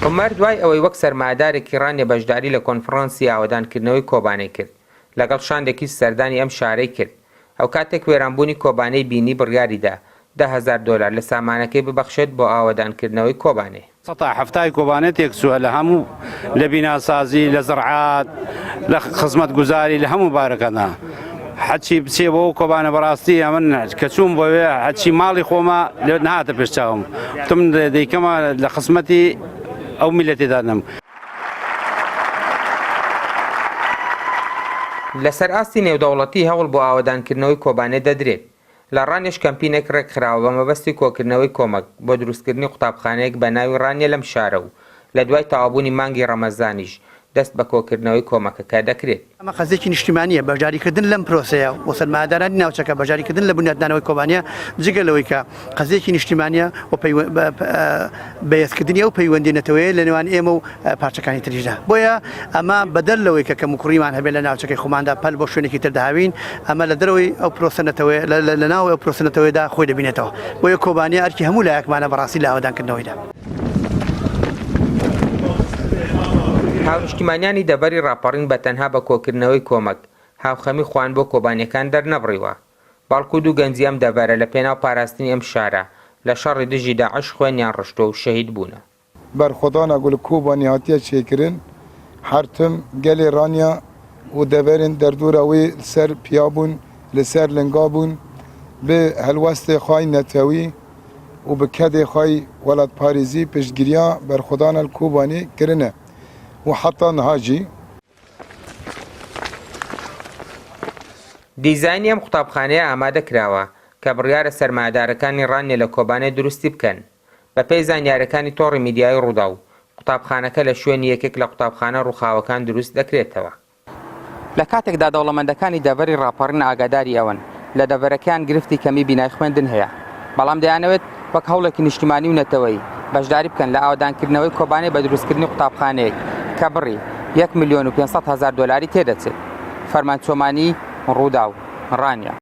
عومەر دوای ئەوەی وەک سەرمایەدارێکی ڕانیە بەشداری لە کۆنفرەنسی ئاوەدانکردنەوەی کۆبانەی کرد لەگەڵ شاندێکی سەردانی ئەم شارەی کرد ئەو کاتێک وێرانبوونی کۆبانەی بینی بڕیاریدا $10,000 لە سامانەکەی ببەخشێت بۆ ئاوەدانکردنەوەی کۆبانێ. سەتا هەفتای کۆبانێتێک سووە لە هەموو لە بیناسازی لە زەرعات لە خزمەتگوزاری لە هەموو بارەکەدا حەچی بچێ بۆ کۆبانە بەڕاستی ئەمن کە چوون بۆوێ حەچی ماڵی خۆمە نهاتە پێشچاوم وتم دەیکەمە لە خزمەتی ئەو میلەتێدا نم. لەسەر ئاستی نێودەوڵەتی هەوڵ بۆ ئاوەدانکردنەوەی کۆبانێ دەدرێت. لە ڕانێش کەمپینێک ڕێکخراوە بە مەبەستی کۆکردنەوەی کۆمەک بۆ دروستکردنی قوتابخانەیەک بە ناوی ڕانیە لەم شارە و لە دوای تەوابوونی مانگی ڕەمەزانیش دەست بە کۆکردنەوەی کۆمەکەکە دەکرێت. ئەمە خەزێکی نیشتیمانیە بەشداریکردن لەم پرۆسەیە و سەرمایەدارانی ناوچەکە بەشداریکردن لە بنیادنانەوەی کۆبانیە جگەلەوەی کە خەزێکی نیشتیمانیە و بەیەزکردنی ئەو پەیوەندی لە نێوان ئێمە و پارچەکانی تریژدا بۆیە ئەمە بەدەر لەوەی کە کەم و کوڕیمان هەبێت لە ناوچەکەی خۆماندا پەل بۆ شوێنێکی تر داهاوین ئەمە لە دەرەوەی ئەو پرۆسەنەتەوەی لە ناو ئەو پرۆسەنەتەوەیدا خۆی دەبینێتەوە بۆیە کۆبانیە ئەرکی هەموو لایەکمانە بەڕاستی لە ئاوەدانکردنەوەیدا. هاونیشتیمانیانی دەبەری ڕاپەڕین بە تەنها بە کۆکردنەوەی کۆمەک هاوخەمی خوان بۆ کۆبانیەکان دەرنەبڕیوە بەڵکو دوو گەنجیەم دەبەرە لە پێناو پاراستنی ئەم شارە لە شەڕی دژی داعش خوێنیان ڕشتۆ و شەهید بوونە. بەرخۆدانە گول کۆبانی هاتیە چێکردن هەرتم گەلێ ڕانیا و دەبەرن دەردوورەوەی سەر پیابوون لەسەر لنگابوون بە هەلوەستێ خۆی نەتەوی و بە کەدێ خۆی وڵات پارێزی پشتگیریە بەرخۆدانە کۆبانی کردنە و حتا نهاجی. دیزاینی ئەم قوتابخانەیە ئامادە کراوە کە بڕیارە سەرمایەدارەکانی ڕانیە لە کۆبانێ دروستی بکەن بە پێی زانیاریەکانی تۆڕی میدیای ڕوودا و قوتابخانەکە لە شوێنی یەکێک لە قوتابخانە ڕووخاوەکان دروست دەکرێتەوە. لە کاتێکدا دەوڵەمەندەکانی دەبەری ڕاپەڕین ئاگاداری ئەوەن لە دەبەرەکان گرفتی کەمی بینای خوێندن هەیە بەڵام دەیانەوێت وەک هەوڵێکی نیشتیمانی و نەتەوەی بەشداری بکەن لە ئاوەدانکردنەوەی کۆبانێ بە دروستکردنی قوتابخانەیەک کە بڕی $1,500,000 تێدەچێت. فەرمان چۆمانی ڕوودا و ڕانیە.